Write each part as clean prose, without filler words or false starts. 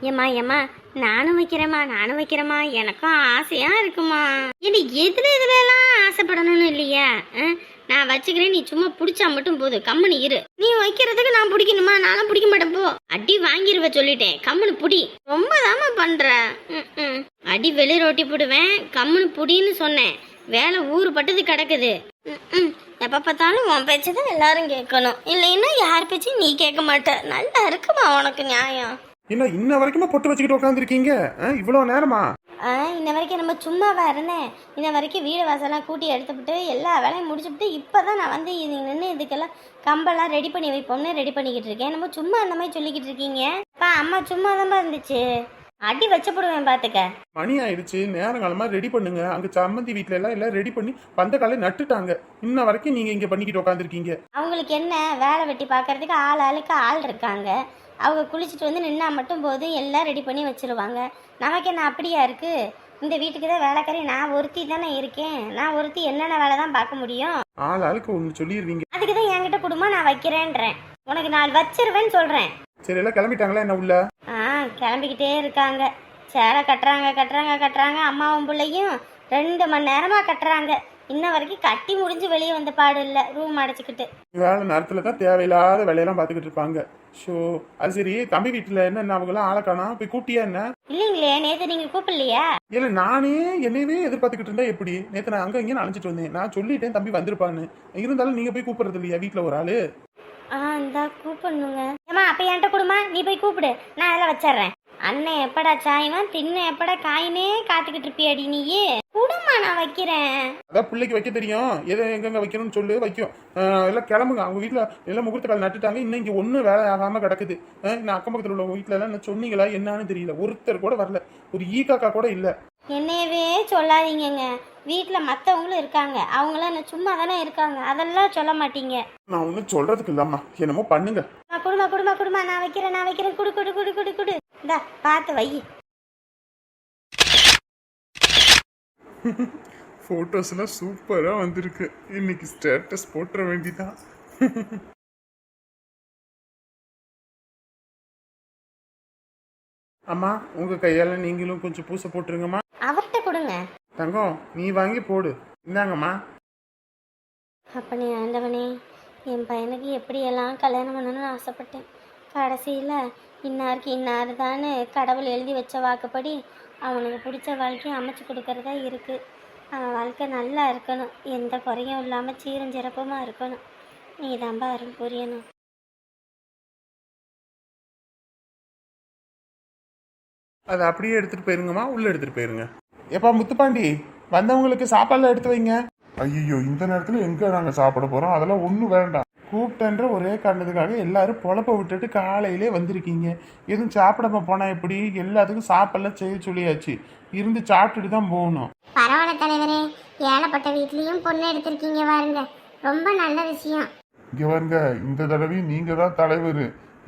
ஏம்மா ஏம்மா நானும் வைக்கிறேம்மா எனக்கும் ஆசையா இருக்குமா. இது எதுல எல்லாம் ஆசைப்படணும்னு இல்லையா? நான் வச்சுக்கிறேன், நீ சும்மா பிடிச்சா மட்டும் போதும், கம்முனு இரு. நீ வைக்கிறதுக்கு நான் பிடிக்கணுமா? நானும் பிடிக்க மாட்டேன் போ. அடி வாங்கிருவ சொல்லிட்டேன், கம்முனு புடி. ரொம்ப தாம பண்ற. அடி வெளி ரொட்டி போடுவேன், கம்முனு புடின்னு சொன்னேன். வேலை ஊரு பட்டது கிடக்குது. எப்ப பார்த்தாலும் உன் பேச்சதான் எல்லாரும் கேட்கணும், இல்லைன்னா யார் பேச்சையும் நீ கேட்க மாட்ட. நல்லா இருக்குமா உனக்கு நியாயம்? இல்ல இன்ன வரைக்குமா பொட்டு வச்சுக்கிட்டு உட்காந்துருக்கீங்க? இவ்வளவு நேரமா? இன்ன வரைக்கும் நம்ம சும்மாவா இருந்தேன். இன்ன வரைக்கும் வீடு வாசலாம் கூட்டி எடுத்துவிட்டு எல்லா வேலையும் முடிச்சுட்டு இப்போதான் நான் வந்து இது நின்று இதுக்கெல்லாம் கம்பெல்லாம் ரெடி பண்ணி வைப்போம்னு ரெடி பண்ணிக்கிட்டு இருக்கேன். நம்ம சும்மா அந்த மாதிரி சொல்லிக்கிட்டு இருக்கீங்க. அம்மா சும்மா தான் இருந்துச்சு, அடி வச்சப்படுவேன் பாத்துக்க. மணி ஆயிடுச்சு, நேரங்காலமா ரெடி பண்ணுங்க. அங்க சம்மந்தி வீட்டுல எல்லாம் ரெடி பண்ணி பந்த காலை நட்டுட்டாங்க. இன்ன வரைக்கும் நீங்க இங்க பண்ணிக்கிட்டு உட்காந்துருக்கீங்க. அவங்களுக்கு என்ன வேலை வெட்டி பாக்குறதுக்கு ஆளுக்கு ஆள் இருக்காங்க. அவங்க குளிச்சுட்டு வந்து நின்னா மட்டும் போது எல்லாம் ரெடி பண்ணி வச்சிருவாங்க. நமக்கு என்ன அப்படியா இருக்கு? இந்த வீட்டுக்கு தான் வேலைக்காரி நான் ஒருத்தி தானே இருக்கேன். நான் ஒருத்தி என்னென்ன வேலை தான் பார்க்க முடியும்? ஆளுக்கு ஒன்று சொல்லிடுவீங்க. அதுக்கு தான் என்கிட்ட குடும்பம் நான் வைக்கிறேன்றேன். உனக்கு நான் வச்சிருவேன்னு சொல்றேன். சரி, எல்லாம் கிளம்பிட்டாங்களா என்ன உள்ள? கிளம்பிக்கிட்டே இருக்காங்க. சேலை கட்டுறாங்க. அம்மாவும் பிள்ளையும் 2 மணி நேரமா கட்டுறாங்க. இன்ன வரைக்கும் கட்டி முடிஞ்சு வெளியே வந்த பாடு இல்லை. ரூம் அடைச்சிக்கிட்டு வேலை நேரத்துல தான் தேவையில்லாத வேலையெல்லாம் பார்த்துக்கிட்டு இருப்பாங்க. ஷோ, அது சரி, தம்பி வீட்டுல என்ன அவங்களாம் ஆளக்கானா போய் கூட்டியா என்ன? இல்லைங்களே, நேத்து நீங்க கூப்பிடலையா? இல்ல, நானே என்னையவே எதிர்பார்த்துக்கிட்டு இருந்தா எப்படி? நேத்து நான் அங்க இங்கே அழைச்சிட்டு வந்தேன். நான் சொல்லிட்டேன் தம்பி வந்திருப்பான்னு. இருந்தாலும் நீங்க போய் கூப்பிடுறது இல்லையா வீட்டுல ஒரு ஆளு? இந்தா கூப்பிடணுங்க. ஏமா அப்ப என்கிட்ட கொடுமா, நீ போய் கூப்பிடு, நான் அதெல்லாம் வச்சிடுறேன். அண்ணன் எப்படா சாய்வான் தின்ன எப்படா காயினே காத்துக்கிட்டு இருப்பியாடி நீயே? குடுமா, நான் வைக்கிறேன். அதான் பிள்ளைக்கு வைக்க தெரியும், எதை எங்கெங்க வைக்கணும்னு சொல்லு, வைக்கும். எல்லாம் கிளம்புங்க. அவங்க வீட்டுல எல்லாம் முகூர்த்த கால் நட்டுட்டாங்க. இன்னும் இங்க ஒன்றும் வேலை ஆகாம கிடக்குது. நான் அக்கம் பக்கத்தில் உள்ள வீட்டுல எல்லாம் சொன்னீங்களா என்னன்னு தெரியல. ஒருத்தர் கூட வரல, ஒரு ஈக்காக்கா கூட இல்ல. என்னையவே சொல்லாதீங்கங்க. வீட்டுல மத்தவங்களும் இருக்காங்க, அவங்களாம் என்ன சும்மா தானே இருக்காங்க, அதெல்லாம் சொல்ல மாட்டீங்க. நான் ஒன்னும் சொல்றதுக்கு இல்லாமா, என்னமோ பண்ணுங்க. குடுமா, நான் வைக்கிறேன். குடு. இந்தா பார்த்து வை. போட்டோஸ் எல்லாம் சூப்பரா வந்திருக்கு. இன்னைக்கு ஸ்டேட்டஸ் போட்டுற வேண்டிதான். அம்மா, உங்க கையால நீங்களும் கொஞ்சம் பூசை போட்டுருங்கம்மா. அவர்கிட்ட கொடுங்க. தங்கம், நீ வாங்கி போடு. இந்தாங்கம்மா. அப்பனே ஆண்டவனே, என் பையனுக்கு எப்படியெல்லாம் கல்யாணம் பண்ணணும்னு ஆசைப்பட்டேன். கடைசியில் இன்னாருக்கு இன்னாரு தானே கடவுள் எழுதி வச்ச வாக்குப்படி அவனுக்கு பிடிச்ச வாழ்க்கையை அமைச்சு கொடுக்கறதா இருக்குது. அவன் வாழ்க்கை நல்லா இருக்கணும், எந்த குறையும் இல்லாமல் சீரும் சிறப்புமாக இருக்கணும். நீ தான்பா அருள் புரியணும். அதை அப்படியே எடுத்துட்டு போயிருங்கம்மா, உள்ள எடுத்துட்டு போயிருங்க. எப்பா முத்துப்பாண்டி, வந்தவங்களுக்கு சாப்பாடுலாம் எடுத்து வைங்க. ஐயோ, இந்த நேரத்துல எங்க நாங்க சாப்பிட போறோம்? அதெல்லாம் ஒண்ணும் வேண்டாம். கூப்பிட்டன்ற ஒரே காரணத்துக்காக எல்லாரும் பொழப்ப விட்டுட்டு காலையிலே வந்திருக்கீங்க. எதுவும் சாப்பிடாம போனா எப்படி? எல்லாத்துக்கும் சாப்பாடுலாம் செய்ய சொல்லியாச்சு, இருந்து சாப்பிட்டுட்டு தான் போகணும். பரவாயில்ல தலைவரே, ஏழப்பட்ட வீட்லயும் பொண்ணு எடுத்திருக்கீங்க பாருங்க, ரொம்ப நல்ல விஷயம். இங்க பாருங்க, இந்த தடவையும் நீங்க தான் தலைவர்.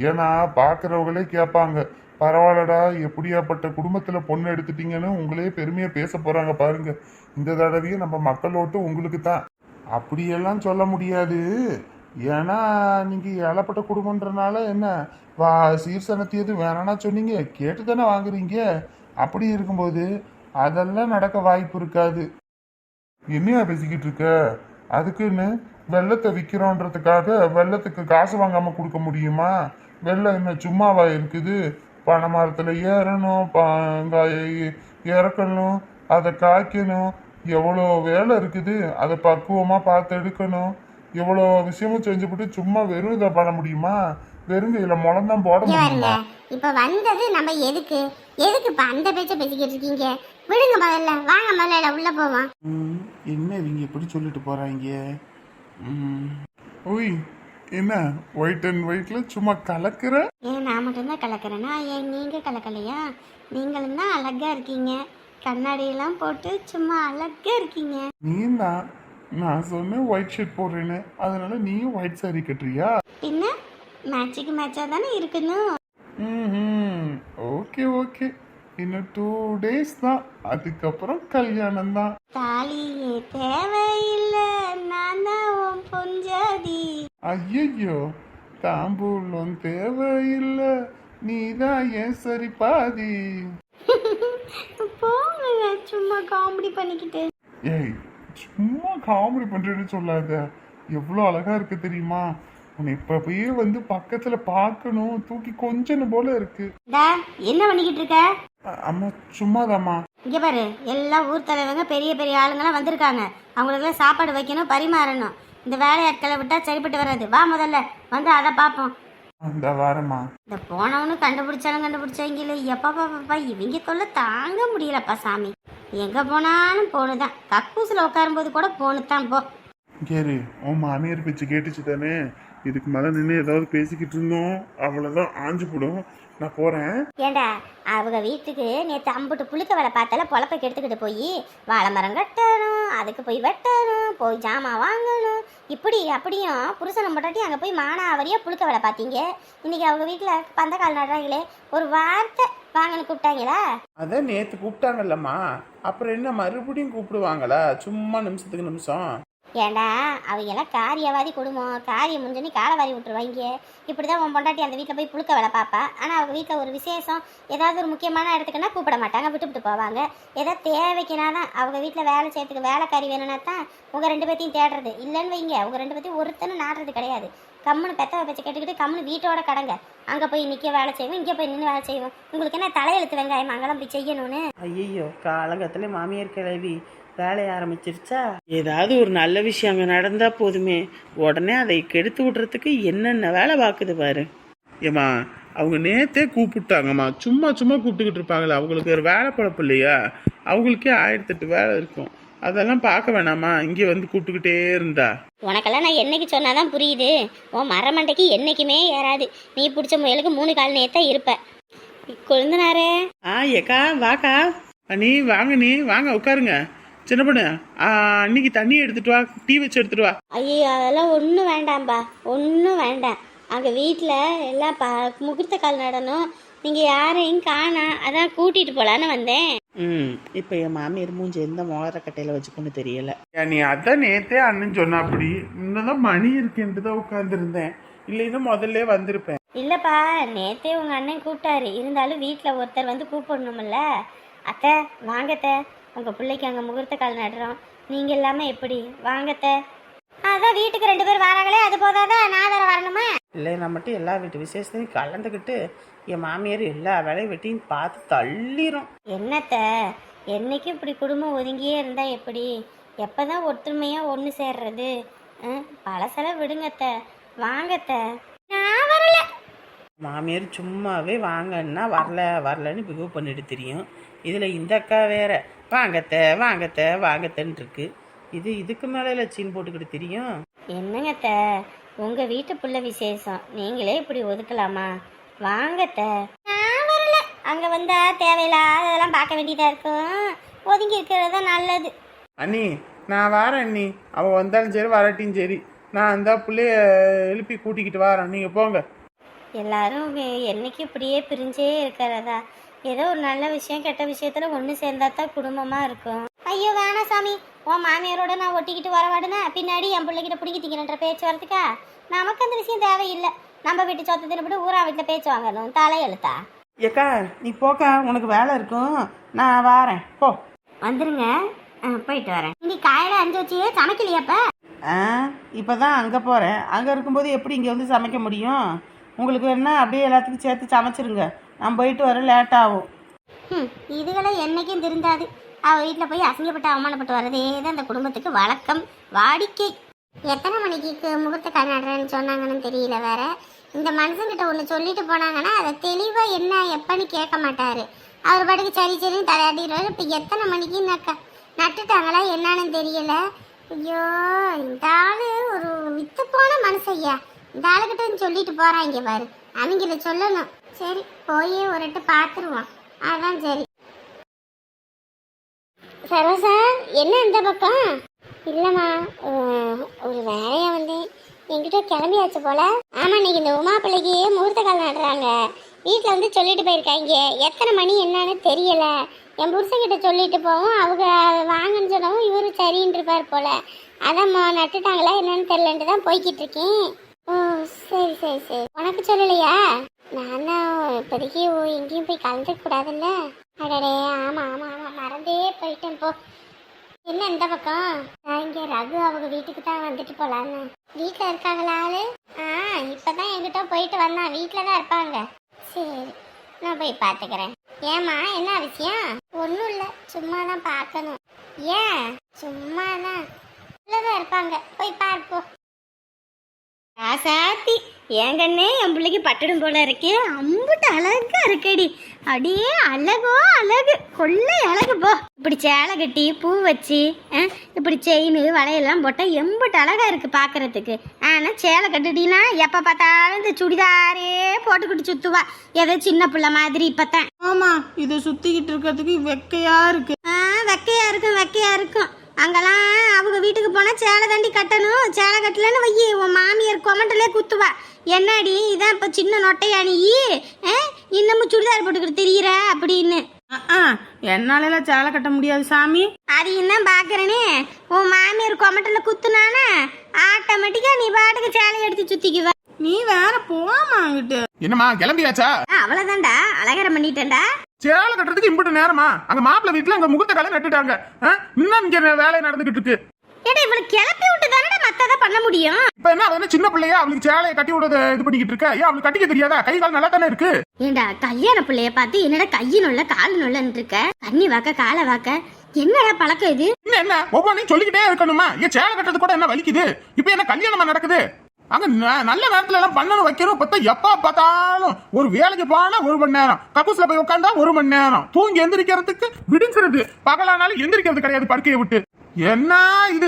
ஏன்னா பாக்குறவங்களே கேட்பாங்க, பரவாயில்லடா எப்படியாப்பட்ட குடும்பத்துல பொண்ணு எடுத்துட்டீங்கன்னு உங்களே பெருமையா பேச போறாங்க பாருங்க. இந்த தடவையும் நம்ம மக்களோட்டு உங்களுக்கு தான். அப்படியெல்லாம் சொல்ல முடியாது, ஏன்னா நீங்க ஏழப்பட்ட குடும்பம்ன்றனால என்ன சீர்சனத்தி எதுவும் வேணான்னா சொன்னீங்க, கேட்டு தானே வாங்குறீங்க. அப்படி இருக்கும்போது அதெல்லாம் நடக்க வாய்ப்பு இருக்காது. என்னையா பேசிக்கிட்டு இருக்க? அதுக்குன்னு வெள்ளத்தை விற்கிறோன்றதுக்காக வெள்ளத்துக்கு காசு வாங்காம கொடுக்க முடியுமா? வெள்ளம் என்ன சும்மாவா இருக்குது? பனை மரத்துல ஏறணும், இறக்கணும், அதை காய்க்கணும், எவ்வளோ வேலை இருக்குது. அதை பக்குவமா பார்த்து எடுக்கணும். எவ்வளோ விஷயமும் செஞ்சுவிட்டு சும்மா வெறும் இதை பண்ண முடியுமா? வெறும் இதுல முளம்தான் போட முடியுமா? இப்ப வந்தது நம்ம எதுக்கு இப்ப அந்த பேச்ச பேசிக்கிட்டு இருக்கீங்க? விடுங்க, முதல்ல வாங்க, முதல்ல உள்ள போவோம். என்ன இவங்க எப்படி சொல்லிட்டு போறாங்க? ஓய், என்ன ஒயிட் அண்ட் ஒயிட்ல சும்மா கலக்குற? ஏன் நான் மட்டும்தான் கலக்கிறேன்னா ஏன் நீங்க கலக்கலையா? நீங்களும் தான் அழகா இருக்கீங்க, கண்ணாடியெல்லாம் போட்டு சும்மா அழகா இருக்கீங்க. நீ தான், நான் சொன்னேன் ஒயிட் ஷர்ட் போடுறேன்னு, அதனால நீயும் ஒயிட் சாரி கட்டுறியா? பின்ன மேட்சுக்கு மேட்சா தானே இருக்கணும். ஓகே ஓகே, இன்னும் 2 days தான், அதுக்கப்புறம் கல்யாணம் தான். தாலியே தேவையில்லை, நான் தான் உன் பொஞ்சாதி. ஐயோ, தாம்பூலம் தேவையில்லை, நீதான் ஏன் சரி பாதி. போங்க சும்மா காமெடி பண்ணிக்கிட்டு. ஏய் சும்மா காமெடி பண்றேன்னு சொல்லாத, எவ்வளோ அழகா இருக்கு தெரியுமா? உன்னை இப்பவே வந்து பக்கத்துல பார்க்கணும், தூக்கி கொஞ்சம் போல இருக்கு. டா என்ன பண்ணிக்கிட்டு இருக்க? அம்மா சும்மாதாம்மா. இங்க பாரு, எல்லா ஊர் தலைவங்க பெரிய பெரிய ஆளுங்கெல்லாம் வந்திருக்காங்க. அவங்களுக்குலாம் சாப்பாடு வைக்கணும், பரிமாறணும். இந்த வேலையாட்களை விட்டா சரிப்பட்டு வராது. வா முதல்ல வந்து அதை பார்ப்போம். அந்த வாரம்மா. இந்த போனவனு கண்டுபிடிச்சாங்களே, எப்பா பாப்பா இவங்க தொல்லை தாங்க முடியலப்பா சாமி. எங்க போனாலும் போனுதான். கக்கூசில் உட்காரும்போது கூட போனுதான் போ. கேரு, உன் மாமியார் பேச்சு கேட்டுச்சு தானே? இதுக்கு மேல நின்று ஏதாவது பேசிக்கிட்டு இருந்தோம், அவ்வளவுதான் ஆஞ்சு போடும். நான் போறேன். ஏண்டா அவங்க வீட்டுக்கு நேற்று அம்புட்டு புளிக்க வேலை பார்த்தால பொழப்ப கெடுத்துக்கிட்டு போய் வாழை மரம் கட்டணும், அதுக்கு போய் வெட்டணும், போய் ஜாமான் வாங்கணும், இப்படி அப்படியும் புருஷனை முட்டாட்டி அங்கே போய் மானாவரியாக புளிக்க வேலை பார்த்தீங்க. இன்னைக்கு அவங்க வீட்டில் பந்தக்கால் நடுறாங்களே, ஒரு வார்த்தை வாங்கன்னு கூப்பிட்டாங்களா? அதான் நேத்து கூப்பிட்டாங்கல்லம்மா, அப்புறம் என்ன மறுபடியும் கூப்பிடுவாங்களா? சும்மா நிமிஷத்துக்கு நிமிஷம். ஏண்டா அவங்க எல்லாம் காரியவாதி குடும்பம், காரியம் முடிஞ்சோன்னு காலை வாரி விட்டுருவாங்க. இப்படி தான் உன் பொண்டாட்டி அந்த வீட்டில் போய் புழுக்க வேலை பார்ப்பா. ஆனால் அவங்க வீட்டில் ஒரு விசேஷம், ஏதாவது ஒரு முக்கியமான இடத்துக்குன்னா கூப்பிட மாட்டாங்க, விட்டுவிட்டு போவாங்க. ஏதாவது தேவைக்குனா தான் அவங்க வீட்டில் வேலை செய்யறதுக்கு வேலைக்காரி வேணும்னா தான் உங்கள் 2 பேர்த்தையும் தேடுறது. இல்லைன்னு வைங்க, உங்கள் 2 பேர்த்தையும் ஒருத்தனும் நாடுறது கிடையாது. கம்முன்னு பெத்தவை பேச்சு கேட்டுக்கிட்டு கம்முன்னு வீட்டோட கடங்க. அங்கே போய் நிற்க வேலை செய்வோம், இங்கே போய் நின்று வேலை செய்வோம். உங்களுக்கு என்ன தலையெழுத்து வெங்காயம் அங்கெல்லாம் போய் செய்யணும்னு? ஐயோ காலங்கத்தில் மாமியார் கிளவி வேலைய ஆரம்பிச்சிருச்சா? ஏதாவது ஒரு நல்ல விஷயம் அங்கே நடந்தால் போதுமே, உடனே அதை கெடுத்து விட்றதுக்கு என்னென்ன வேலை பார்க்குது பாரு. ஏம்மா அவங்க நேத்தே கூப்பிட்டாங்கம்மா, சும்மா சும்மா கூப்பிட்டுக்கிட்டு இருப்பாங்களே, அவங்களுக்கு ஒரு வேலை பழப்பு இல்லையா? அவங்களுக்கே 1008 வேலை இருக்கும். அதெல்லாம் பார்க்க வேணாமா? இங்கே வந்து கூப்பிட்டுக்கிட்டே இருந்தா. உனக்கெல்லாம் நான் என்னைக்கு சொன்னாதான் புரியுது. உன் மரமண்டைக்கு என்னைக்குமே ஏறாது. நீ பிடிச்ச முயலுக்கு 3 கால் நேத்தான் இருப்ப. கொழுந்தனாரே. ஏக்கா வாக்கா. நீ வாங்க, நீ வாங்க உட்காருங்க. சின்ன பொண்ணு, அன்னைக்கு தண்ணி எடுத்துட்டு வா, டீ வச்சு எடுத்துட்டு வா. ஐயோ அதெல்லாம் ஒன்றும் வேண்டாம்பா, ஒன்றும் வேண்டாம். அங்கே வீட்டில் எல்லாம் முகூர்த்த கால் நடணும். நீங்கள் யாரையும் காணா, அதான் கூட்டிகிட்டு போகலான்னு வந்தேன். இப்போ என் மாமியார் மூஞ்சி எந்த மோதிரக்கட்டையில் வச்சுக்கொண்டு தெரியல. நீ அதான் நேத்தே அண்ணன் சொன்ன, அப்படி இன்னும் மணி இருக்குன்ட்டு தான் உட்காந்துருந்தேன். இல்லைன்னா முதல்ல வந்திருப்பேன். இல்லைப்பா, நேற்றே உங்கள் அண்ணன் கூப்பிட்டாரு. இருந்தாலும் வீட்டில் ஒருத்தர் வந்து கூப்பிடணுமில்ல. அத்தை வாங்கத்தை, உங்கள் பிள்ளைக்கு அங்கே முகூர்த்த கால் நடுறோம். நீங்கள் இல்லாமல் எப்படி? வாங்கத்தை. அதான் வீட்டுக்கு 2 பேர் வராங்களே, அது போதாதான் நான் வேற வரணுமா? இல்லை நான் மட்டும் எல்லா வீட்டு விசேஷத்தையும் கலந்துக்கிட்டு என் மாமியார் எல்லா வேலையும் வெட்டியும் பார்த்து தள்ளிரும். என்னத்த என்னைக்கும் இப்படி குடும்பம் ஒதுங்கியே இருந்தால் எப்படி? எப்போ தான் ஒற்றுமையாக ஒன்று சேர்றது? பழசெல்லாம் விடுங்கத்த, வாங்கத்த. நான் வரல. மாமியார் சும்மாவே வாங்கன்னா வரலன்னு பிகவ் பண்ணிட்டு தெரியும். இதில் இந்த அக்கா வேற வாங்கத்தன்னு இருக்கு. இதுக்கு மேலே சீன் போட்டுக்கிட்டு தெரியும். என்னங்கத்த, உங்கள் வீட்டு புள்ள விசேஷம், நீங்களே இப்படி ஒதுக்கலாமா? வாங்கத்த. நான் வரல. அங்கே வந்தால் தேவையில்லாததெல்லாம் பார்க்க வேண்டியதாக இருக்கும். ஒதுங்கி இருக்கிறது தான் நல்லது. அண்ணி நான் வரேன் அண்ணி. அவள் வந்தாலும் சரி வரட்டியும் சரி, நான் அந்த பிள்ளைய எழுப்பி கூட்டிக்கிட்டு வரேன். நீங்கள் போங்க. எல்லாரும் என்னைக்கு இப்படியே பிரிஞ்சே இருக்கிறதா? ஏதோ ஒரு நல்ல விஷயம் கெட்ட விஷயத்துல ஒன்று சேர்ந்தா தான் குடும்பமாக இருக்கும். ஐயோ வேணாம் சாமி, உன் மாமியாரோட நான் ஒட்டிக்கிட்டு வரவாடுனா பின்னாடி என் பிள்ளைகிட்ட பிடிக்க திங்கிறன்ற பேச்சு வரதுக்கா? நமக்கு அந்த விஷயம் தேவையில்லை. நம்ம வீட்டு சொத்தை தின்னுபிட்டு ஊரா வீட்டில் பேச்சு வாங்கணும், தலையெழுத்தா? ஏக்கா நீ போக்கா, உனக்கு வேலை இருக்கும், நான் வாரேன். போ வந்துருங்க. போயிட்டு வரேன். நீ காலையில் 5 வச்சியே சமைக்கலையாப்ப? இப்போ தான் அங்கே போகிறேன். அங்கே இருக்கும்போது எப்படி இங்கே வந்து சமைக்க முடியும்? உங்களுக்கு என்ன அப்படியே எல்லாத்துக்கும் சேர்த்து சமைச்சிருங்க, நான் போயிட்டு வர லேட் ஆகும். இதுகளை என்னைக்கும் திருந்தாது. அவள் வீட்டில் போய் அசிங்கப்பட்டு அவமானப்பட்டு வர்றதே தான் அந்த குடும்பத்துக்கு வழக்கம், வாடிக்கை. எத்தனை மணிக்கு முகூர்த்த கால் நடுறேன்னு சொன்னாங்கன்னு தெரியல வேற. இந்த மனுஷங்கிட்ட ஒன்று சொல்லிட்டு போனாங்கன்னா அதை தெளிவாக என்ன எப்பன்னு கேட்க மாட்டாரு. அவர் பாட்டுக்கு சரி சரின்னு தலையாட்டிடுவாரு. இப்போ எத்தனை மணிக்கு நட்டுட்டாங்களா என்னன்னு தெரியல. ஐயோ இந்த ஆளு ஒரு வித்து போன மனுஷையா. இந்த ஆளுகிட்ட சொல்லிட்டு போறாங்க பாரு, அவங்கள சொல்லணும். சரி போய் ஒரு எட்டு பார்த்துருவோம், அதான் சரி. சரோசா என்ன இந்த பக்கம்? இல்லைம்மா, ஒரு வேலையா வந்தேன். என்கிட்ட கிளம்பியாச்சு போல. ஆமா, இன்னைக்கு இந்த உமா பிள்ளைக்கு முகூர்த்த கால் நடுறாங்க. வீட்டில் வந்து சொல்லிட்டு போயிருக்காங்க. எத்தனை மணி என்னன்னு தெரியல. என் புருஷன்கிட்ட சொல்லிட்டு போவோம், அவங்க வாங்கன்னு சொன்னவும் இவரு சரின்னு இருப்பார் போல. அதான் நட்டுட்டாங்களா என்னன்னு தெரியலன்ட்டு தான் போய்கிட்டு இருக்கேன். ஓ சரி சரி சரி. உனக்கு சொல்லலையா? நானும் இப்போதைக்கு எங்கேயும் போய் கலந்துக்க கூடாதுல்ல. அடடே, ஆமா ஆமா ஆமா, மறந்தே போயிட்டேன் போ. என்ன இந்த பக்கம்? நான் இங்கே ரகு அவங்க வீட்டுக்கு தான் வந்துட்டு போலான்னு. வீட்டில் இருக்காங்களா ஆளு? இப்பதான் என்கிட்ட போயிட்டு வந்தான். வீட்டில் தான் இருப்பாங்க. சரி, நான் போய் பார்த்துக்கிறேன். ஏம்மா, என்ன விஷயம்? ஒன்றும் இல்லை, சும்மா தான் பார்க்கணும். ஏன்? சும்மா தான் உள்ளதான் இருப்பாங்க, போய் பார்ப்போம். ராசாத்தி ஏங்கன்னே என் பிள்ளைக்கு பட்டடும் போல இருக்கே. அம்புட்டு அழகா இருக்கடி, அப்படியே அழகோ அழகு, கொள்ளை அழகு போ. இப்படி சேலை கட்டி பூ வச்சு இப்படி செயின் வளையெல்லாம் போட்டா எம்புட்டு அழகா இருக்கு பாக்குறதுக்கு. ஆனா சேலை கட்டுட்டீங்கன்னா எப்ப பார்த்தாலும் இந்த சுடிதாரே போட்டுக்கிட்டு சுத்துவா, ஏதோ சின்ன பிள்ளை மாதிரி. இப்பதான் ஆமா, இதை சுத்திக்கிட்டு இருக்கிறதுக்கு வெக்கையா இருக்கு. வெக்கையா இருக்கும், வெக்கையா இருக்கும். அங்கெல்லாம் அவங்க வீட்டுக்கு போனா சேலை தாண்டி கட்டணும். சேலை கட்டலன்னு வையி உன் மாமியார் கொமண்டலே குத்துவா. என்னடி இதான் இப்ப சின்ன நொட்டையா நீ, இன்னமும் சுடிதார் போட்டுக்கிட்டு தெரியுற அப்படின்னு. என்னால சேலை கட்ட முடியாது சாமி. அது இன்னும் பாக்குறேனே, உன் மாமியார் கொமண்டல குத்துனானா ஆட்டோமேட்டிக்கா நீ பாட்டுக்கு சேலை எடுத்து சுத்திக்குவ. நீ வேற போமா அங்கிட்டு. என்னம்மா கிளம்பியாச்சா? அவ்வளவுதான்டா, அலங்காரம் பண்ணிட்டேன்டா. சேலை கட்டுறதுக்கு இம்புட்டு நேரமா? அங்க மாப்பிள்ளை வீட்டுல அங்க முகூர்த்த காலை நட்டுட்டாங்க. இன்னும் இங்க வேலை நடந்துகிட்டு இருக்கு. ஏடா இவளுக்கு கிளப்பி விட்டு தானே மத்தத பண்ண முடியும். இப்ப என்ன அவ சின்ன பிள்ளையா, அவளுக்கு சேலையை கட்டி விடுறது இது பண்ணிக்கிட்டு இருக்க? ஏன் அவளுக்கு கட்டிக்க தெரியாதா? கை கால் நல்லா தானே இருக்கு. ஏண்டா கல்யாண பிள்ளைய பார்த்து என்னடா கையினுள்ள கால் நொல்லன்னு இருக்க, கண்ணி வாக்க காலை வாக்க, என்னடா பழக்கம் இது? என்ன ஒவ்வொன்றையும் சொல்லிக்கிட்டே இருக்கணுமா? ஏன் சேலை கட்டுறது கூட என்ன வலிக்குது? இப்ப என்ன கல்யாணமா நடக்குது? அங்க நல்ல நேரத்துல எல்லாம் பண்ணணும் வைக்கணும். பார்த்தா எப்ப பார்த்தாலும் ஒரு வேலைக்கு போனா 1 மணி நேரம், கக்கூஸ்ல போய் உட்காந்தா 1 மணி நேரம், தூங்கி எந்திரிக்கிறதுக்கு விடிஞ்சிருது. பகலானாலும் எந்திரிக்கிறது கிடையாது படுக்கையை விட்டு. என்ன இது?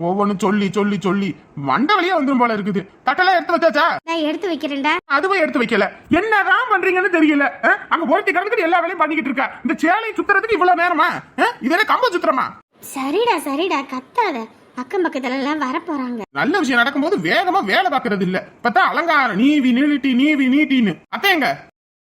ஒவ்வொன்னு சொல்லி சொல்லி சொல்லி மண்டை வழியா வந்துரும் போல இருக்குது. தட்டெல்லாம் எடுத்து வச்சாச்சா? நான் எடுத்து வைக்கிறேன்டா. அதுவும் எடுத்து வைக்கல. என்னதான் பண்றீங்கன்னு தெரியல. அங்க ஒருத்தி கிடந்துட்டு எல்லா வேலையும் பண்ணிக்கிட்டு இருக்கா. இந்த சேலையை சுத்துறதுக்கு இவ்வளவு நேரமா? இதே கம்ப சுத்துறமா? சரிடா சரிடா, கத்தாத. அக்கம் பக்கத்துல எல்லாம் வர போறாங்க. நல்ல விஷயம் நடக்கும்போது வேகமா வேலை பாக்குறது இல்ல. பார்த்தா அலங்காரம் நீவி நீட்டின்னு. அத்தைங்க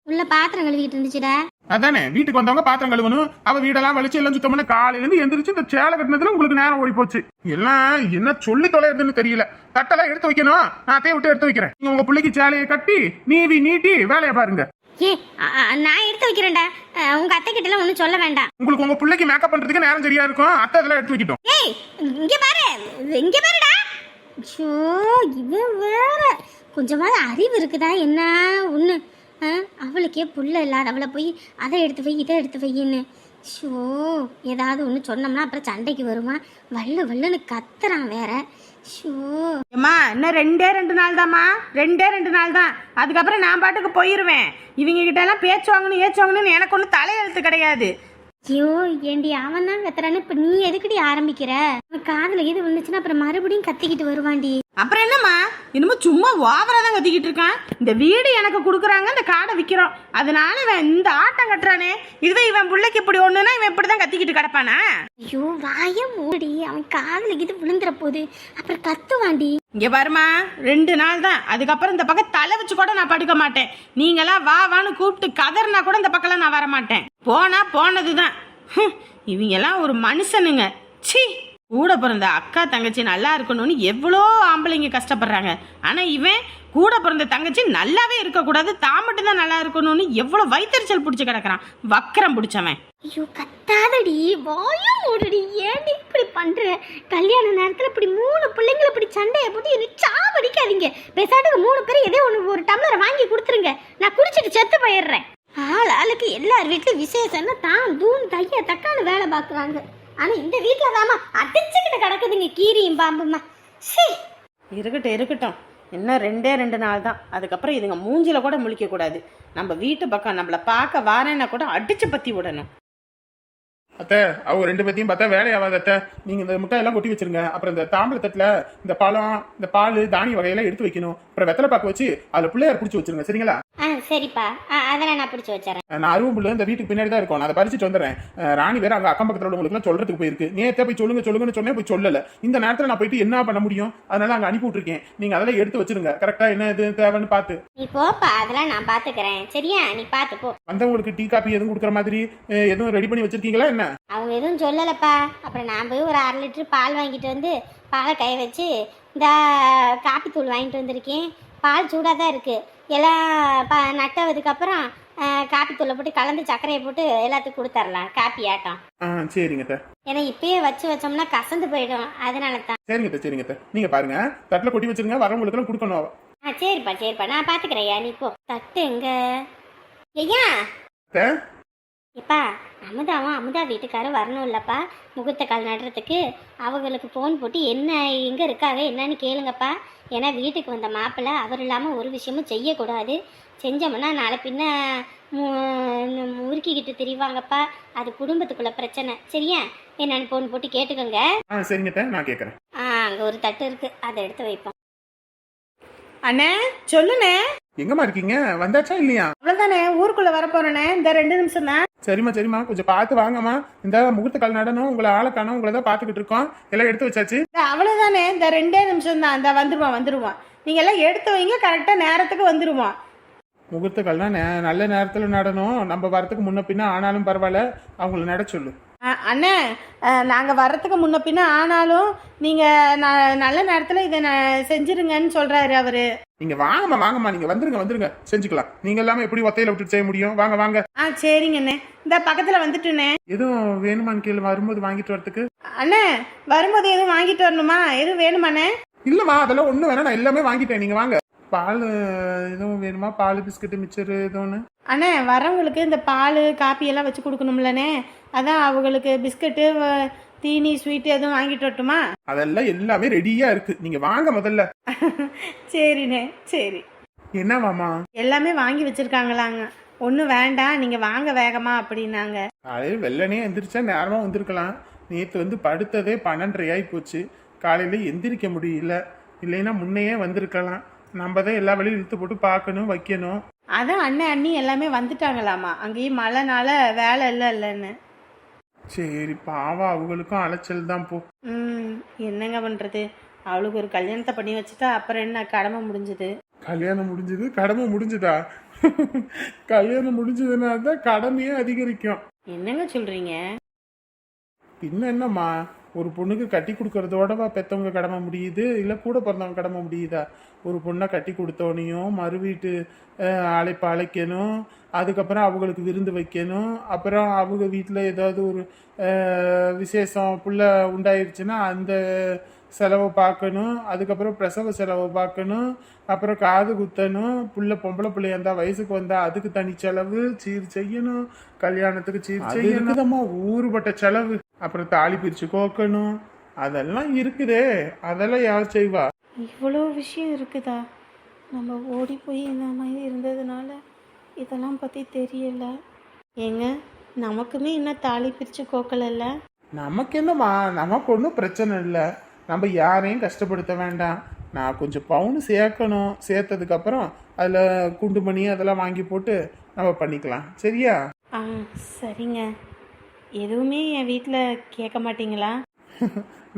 உள்ள பாத்திரம் கழுவிட்டு இருந்துச்சுடா. அதானே, வீட்டுக்கு வந்தவங்க பாத்திரம் கழுவணும். அவ வீடெல்லாம் வலிச்சு எல்லாம் சுத்தம் பண்ண காலையில இருந்து எந்திரிச்சு இந்த சேலை கட்டினதுல உங்களுக்கு நேரம் ஓடி போச்சு. எல்லாம் என்ன சொல்லி தொலைறதுன்னு தெரியல. தட்டெல்லாம் எடுத்து வைக்கணும். நான் அத்தையை விட்டு எடுத்து வைக்கிறேன். நீங்க உங்க பிள்ளைக்கு சேலையை கட்டி நீவி நீட்டி வேலையை பாருங்க. ஏ நான் எடுத்து வைக்கிறேன்டா. உங்க அத்தை கிட்ட எல்லாம் ஒண்ணும் சொல்ல வேண்டாம். உங்களுக்கு உங்க பிள்ளைக்கு மேக்கப் பண்றதுக்கு நேரம் சரியா இருக்கும். அத்தை அதெல்லாம் எடுத்து வைக்கிட்டோம். ஏய் இங்க பாரு, இங்க பாருடா. ஐயோ இவன் வேற, கொஞ்சமாவது அறிவு இருக்குதா என்ன ஒண்ணு? அவளுக்கே புள்ள இல்லாத அவளை போய் அதை எடுத்து வை இதை எடுத்து வையின்னு. ஷோ, ஏதாவது ஒன்று சொன்னோம்னா அப்புறம் சண்டைக்கு வருமா? வல்லுன்னு கத்துறான் வேற. ஷோ அம்மா, இன்னும் 2 நாள் தாம்மா, 2 நாள் தான். அதுக்கப்புறம் நான் பாட்டுக்கு போயிருவேன். இவங்க கிட்ட எல்லாம் பேச்சு வாங்கணும் ஏச்சு வாங்கணும்னு எனக்கு ஒன்றும் தலையெழுத்து கிடையாது. ஐயோ ஏண்டி அவன் தான் கத்துறான்னு இப்ப நீ எதுக்கடி ஆரம்பிக்கிற? காதுல எது விழுந்துச்சுன்னா அப்புறம் மறுபடியும் கத்திக்கிட்டு வருவாண்டி. அப்புறம் என்னம்மா, இன்னமும் சும்மா ஓவரா தான் கத்திக்கிட்டு இருக்கான். இந்த வீடு எனக்கு கொடுக்குறாங்க, இந்த காடை விற்கிறோம், அதனால இவன் இந்த ஆட்டம் கட்டுறானே. இதுவே இவன் பிள்ளைக்கு இப்படி ஒண்ணுன்னா இவன் இப்படிதான் கத்திக்கிட்டு கிடப்பானா? ஐயோ வாய மூடி, அவன் காதுல இது விழுந்துற போது அப்புறம் கத்துவாண்டி. இங்க பாருமா, 2 நாள் தான். அதுக்கப்புறம் இந்த பக்கம் தலை வச்சு கூட நான் படுக்க மாட்டேன். நீங்களாம் வான்னு கூப்பிட்டு கதறினா கூட இந்த பக்கம்லாம் நான் வர மாட்டேன். போனா போனதுதான். இவங்க எல்லாம் ஒரு மனுஷனுங்க. சி, கூட பிறந்த அக்கா தங்கச்சி நல்லா இருக்கணும்னு எவ்வளோ ஆம்பளைங்க கஷ்டப்படுறாங்க. ஆனா இவன் கூட பிறந்த தங்கச்சி நல்லாவே இருக்கக்கூடாது, தான் மட்டும் தான் நல்லா இருக்கணும்னு எவ்வளவு வயிற்றுச்சல் பிடிச்சு கிடக்குறான். வக்கரம் பிடிச்சவன். ஐயோ கத்தாதடி, வாயும் மூடுடி. ஏன்டி இப்படி பண்ற? கல்யாண நேரத்துல இப்படி 3 பிள்ளைங்களை இப்படி சண்டையை போட்டு என்ன சாவடிக்காதீங்க. பேசாட்டுக்கு 3 பேரும் ஏதோ ஒரு டம்ளரை வாங்கி கொடுத்துருங்க, நான் குடிச்சிட்டு செத்து போயிடுறேன். ஆளுக்கு எல்லார் வீட்லயும் விசேஷம்னா தான் தூண் தைய தக்கான வேலை பாக்குறாங்க. ஆனா இந்த வீட்டுல தாமா அடிச்சுக்கிட்டு கிடக்குதுங்க கீரியும் பாம்புமா. இருக்கட்டும், இன்னும் 2 நாள் தான். அதுக்கப்புறம் இதுங்க மூஞ்சில கூட முழிக்க கூடாது. நம்ம வீட்டு பக்கம் நம்மள பார்க்க வாரேன்னா கூட அடிச்சு பத்தி விடணும். அத்தை, அவங்க 2 பேத்தையும் பார்த்தா வேலையாவாத அத்தை. நீங்க இந்த முட்டையெல்லாம் கொட்டி வச்சிருங்க. அப்புறம் இந்த தாம்பளை தட்டுல இந்த பழம், இந்த பால், தானிய வகையெல்லாம் எடுத்து வைக்கணும். அப்புறம் வெத்தலை பாக்க வச்சு அதுல பிள்ளையார் பிடிச்சி வச்சிருங்க, சரிங்களா? சரிப்பா, அதெல்லாம் நான் பிடிச்சி வச்சுறேன். நான் அருவம்புள்ள இந்த வீட்டுக்கு பின்னாடி தான் இருக்கும். நான் அதை பறிச்சுட்டு வந்துடுறேன். ராணி வேற அங்க அக்கம் பக்கத்துல உள்ளவங்களுக்கு சொல்றதுக்கு போயிருக்கு. நேத்தே போய் சொல்லுங்கன்னு சொன்னேன், போய் சொல்லல. இந்த நேரத்துல நான் போயிட்டு என்ன பண்ண முடியும்? அதனால அங்க அனுப்பி விட்டுருக்கேன். நீங்க அதெல்லாம் எடுத்து வச்சிருங்க, கரெக்டா என்ன இது தேவைன்னு பார்த்து. நீ போப்பா, அதெல்லாம் நான் பாத்துக்கிறேன், சரியா? நீ பாத்து போ. வந்தவங்களுக்கு டீ காப்பி எதுவும் கொடுக்குற மாதிரி எதுவும் ரெடி பண்ணி வச்சிருக்கீங்களா என்ன? அவங்க எதுவும் சொல்லலப்பா. அப்புறம் நான் போய் ஒரு 1/2 லிட்டர் பால் வாங்கிட்டு வந்து பாலை கை வச்சு இந்த காப்பி தூள் வாங்கிட்டு வந்திருக்கேன். பால் சூடாக தான் இருக்குது. எல்லாம் நட்டதுக்கப்புறம் காப்பி தூளை போட்டு கலந்து சர்க்கரையை போட்டு எல்லாத்துக்கும் கொடுத்துர்லாம் காப்பி ஆட்டம். ஆ சரிங்க அத்தை. ஏன்னா இப்பயே வச்சோம்னா கசந்து போயிடும், அதனால தான். சரிங்க அத்தை, சரிங்க அத்தை. நீங்க பாருங்க, தட்டில் கொட்டி வச்சிருங்க, வரவங்களுக்கெல்லாம் கொடுக்கணும். சரிப்பா நான் பாத்துக்கிறேன். நீ போ. தட்டு எங்க ஐயா? அத்தை, இப்பா அமுதா வீட்டுக்காரர் வரணும் இல்லப்பா முகூர்த்த கால் நடுறதுக்கு. அவங்களுக்கு ஃபோன் போட்டு என்ன எங்கே இருக்காங்க என்னன்னு கேளுங்கப்பா. ஏன்னா வீட்டுக்கு வந்த மாப்பிள்ளை அவர் இல்லாமல் ஒரு விஷயமும் செய்யக்கூடாது. செஞ்சோம்னா நாளை பின்ன முறுக்கிக்கிட்டு திரிவாங்கப்பா. அது குடும்பத்துக்குள்ள பிரச்சனை. சரியா? என்னன்னு ஃபோன் போட்டு கேட்டுக்கோங்க. சரிங்க அத்தை, நான் கேட்குறேன். அங்கே ஒரு தட்டு இருக்கு, அதை எடுத்து வைப்போம். அண்ணே சொல்லுண்ணே. எங்கம்மா இருக்கீங்க? வந்தாச்சா இல்லையா? அவ்வளோதானே, ஊருக்குள்ள வர போறேனே, இந்த 2 நிமிஷம் தான். சரிம்மா கொஞ்சம் பார்த்து வாங்கம்மா. இந்த முகூர்த்த கால் நடனம் உங்களை ஆளை காணோம், உங்களை தான் பார்த்துக்கிட்டு இருக்கோம். எல்லாம் எடுத்து வச்சாச்சு. அவ்வளோதானே, இந்த 2 நிமிஷம் தான். இந்த வந்துருவான். நீங்க எல்லாம் எடுத்து வைங்க, கரெக்டாக நேரத்துக்கு வந்துருவான். முகூர்த்த கால்னா நல்ல நேரத்தில் நடனம். நம்ம வரத்துக்கு முன்ன பின்ன ஆனாலும் பரவாயில்ல, அவங்கள நட சொல்லு. அண்ணே, நாங்கள் வர்றதுக்கு முன்ன பின்ன ஆனாலும் நீங்கள் நல்ல நேரத்தில் இதை செஞ்சிருங்கன்னு சொல்கிறாரு அவர். நீங்கள் வாங்கம்மா, நீங்கள் வந்துருங்க செஞ்சுக்கலாம். நீங்கள் எல்லாமே எப்படி ஒத்தையில விட்டுட்டு செய்ய முடியும்? வாங்க. சரிங்கண்ணே, இந்த பக்கத்தில் வந்துட்டுண்ணே. எதுவும் வேணுமான்னு கேளு, வரும்போது வாங்கிட்டு வரதுக்கு. அண்ணே, வரும்போது எதுவும் வாங்கிட்டு வரணுமா? எதுவும் வேணுமாண்ணே? இல்லைம்மா, அதெல்லாம் ஒன்றும் வேணாம், நான் எல்லாமே வாங்கிட்டேன். நீங்கள் வாங்க. பால் எதுவும் வேணுமா? பால், பிஸ்கட்டு, மிச்சர் எதுவும்? அண்ணே, வரவங்களுக்கு இந்த பால் காப்பி எல்லாம் வச்சு கொடுக்கணும்லண்ணே. அதான் அவங்களுக்கு பிஸ்கட்டு தீனி ஸ்வீட்டு எதுவும் வாங்கிட்டு வரட்டுமா? அதெல்லாம் எல்லாமே ரெடியா இருக்கு, நீங்க வாங்க முதல்ல. சரிண்ணே, சரி. என்னவாமா? எல்லாமே வாங்கி வச்சிருக்காங்களாங்க. ஒன்றும் வேண்டாம், நீங்க வாங்க வேகமா அப்படின்னாங்க. காலையில் வெள்ளனே எந்திரிச்சா நேரமா வந்திருக்கலாம். நேற்று வந்து படுத்ததே 12:30 ஆகி போச்சு. காலையில எந்திரிக்க முடியல. இல்லைன்னா முன்னையே வந்திருக்கலாம். நம்ம தான் எல்லா வழியும் இழுத்து போட்டு பார்க்கணும், வைக்கணும். அதான் அண்ணன் அண்ணி எல்லாமே வந்துட்டாங்களாமா. அங்கேயும் மழைனால வேலை இல்லைன்னு. சரி, பாவா, அவங்களுக்கும் அலைச்சல் தான் போ. என்னங்க பண்றது, அவளுக்கு ஒரு கல்யாணத்தை பண்ணி வச்சுட்டா அப்புறம் என்ன, கடமை முடிஞ்சது. கல்யாணம் முடிஞ்சது, கடமை முடிஞ்சுதா? கல்யாணம் முடிஞ்சதுன்னா தான் கடமையே அதிகரிக்கும். என்னங்க சொல்றீங்க? பின்ன என்னம்மா, ஒரு பொண்ணுக்கு கட்டி கொடுக்கறதோடவா பெற்றவங்க கடமை முடியுது? இல்லை கூட பிறந்தவங்க கடமை முடியுதா? ஒரு பொண்ணை கட்டி கொடுத்தோனையும் மறு வீட்டு அழைக்கணும். அதுக்கப்புறம் அவங்களுக்கு விருந்து வைக்கணும். அப்புறம் அவங்க வீட்டில் ஏதாவது ஒரு விசேஷம் புள்ள உண்டாயிருச்சுன்னா அந்த செலவை பார்க்கணும். அதுக்கப்புறம் பிரசவ செலவை பார்க்கணும். அப்புறம் காது குத்தணும். பொம்பளை பிள்ளையா இருந்தா வயசுக்கு வந்தா அதுக்கு தனி செலவு, சீர் செய்யணும். கல்யாணத்துக்கு சீர் செய்யணுமா, ஊறுபட்ட செலவு. அப்புறம் தாலி பிரிச்சு கோக்கணும். அதெல்லாம் இருக்குதே, அதெல்லாம் யார் செய்வா? இவ்வளோ விஷயம் இருக்குதா? நம்ம ஓடி போய் இந்த மாதிரி இருந்ததுனால இதெல்லாம் பற்றி தெரியல. ஏங்க, நமக்குமே இன்னும் தாலி பிரித்து கோக்கலைல்ல. நமக்கு என்னம்மா, நமக்கு ஒன்றும் பிரச்சனை இல்லை. நம்ம யாரையும் கஷ்டப்படுத்த வேண்டாம். நான் கொஞ்சம் பவுன் சேர்க்கணும். சேர்த்ததுக்கப்புறம் அதில் குண்டு மணி அதெல்லாம் வாங்கி போட்டு நம்ம பண்ணிக்கலாம். சரியா? சரிங்க. எதுவுமே என் வீட்டில் கேட்க மாட்டீங்களா?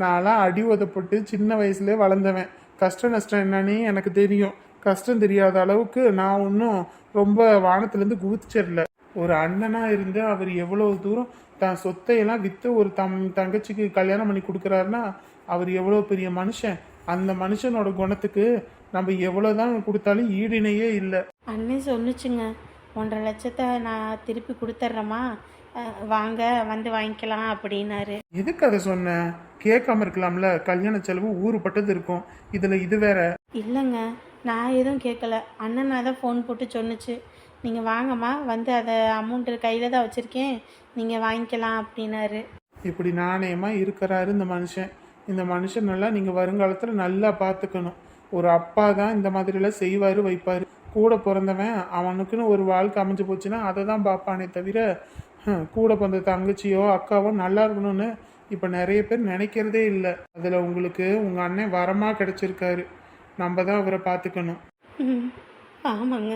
நான்லாம் அடி உதப்பட்டு சின்ன வயசுலேயே வளர்ந்தவன். கஷ்டம் நஷ்டம் என்னன்னு எனக்கு தெரியும். கஷ்டம் தெரியாத அளவுக்கு நான் ஒன்றும் ரொம்ப வானத்துலேருந்து குதிச்சிடல. ஒரு அண்ணனாக இருந்து அவர் எவ்வளோ தூரம் தான் சொத்தையெல்லாம் விற்று ஒரு தங்கச்சிக்கு கல்யாணம் பண்ணி கொடுக்குறாருன்னா அவர் எவ்வளோ பெரிய மனுஷன். அந்த மனுஷனோட குணத்துக்கு நம்ம எவ்வளோதான் கொடுத்தாலும் ஈடினையே இல்லை. அண்ணே சொன்னுச்சுங்க, 1.5 லட்சத்தை நான் திருப்பி கொடுத்துட்றேம்மா, வாங்க வந்து வாங்கிக்கலாம் அப்படின்னாரு. எதுக்கு அதை சொன்னேன்? கேட்காம இருக்கலாம்ல. கல்யாண செலவு ஊறுபட்டது இருக்கும், இதில் இது வேற. இல்லைங்க, நான் எதுவும் கேட்கல. அண்ணன் தான் ஃபோன் போட்டு சொன்னுச்சு, நீங்கள் வாங்கம்மா வந்து அதை அமௌண்ட்டு கையில் தான் வச்சுருக்கேன், நீங்கள் வாங்கிக்கலாம் அப்படின்னாரு. இப்படி நாணயமாக இருக்கிறாரு இந்த மனுஷன். இந்த மனுஷனெல்லாம் நீங்கள் வருங்காலத்தில் நல்லா பார்த்துக்கணும். ஒரு அப்பா தான் இந்த மாதிரிலாம் செய்வார், வைப்பார். கூட பிறந்தவன் அவனுக்குன்னு ஒரு வாழ்க்கை அமைஞ்சு போச்சுன்னா அதை தான் பார்ப்பானே தவிர கூட பிறந்த தங்கச்சியோ அக்காவோ நல்லா இருக்கணும்னு இப்போ நிறைய பேர் நினைக்கிறதே இல்லை. அதில் உங்களுக்கு உங்கள் அண்ணன் வரமாக கிடச்சிருக்காரு. நம்ம தான் அவரை பார்த்துக்கணும். ஆமாங்க.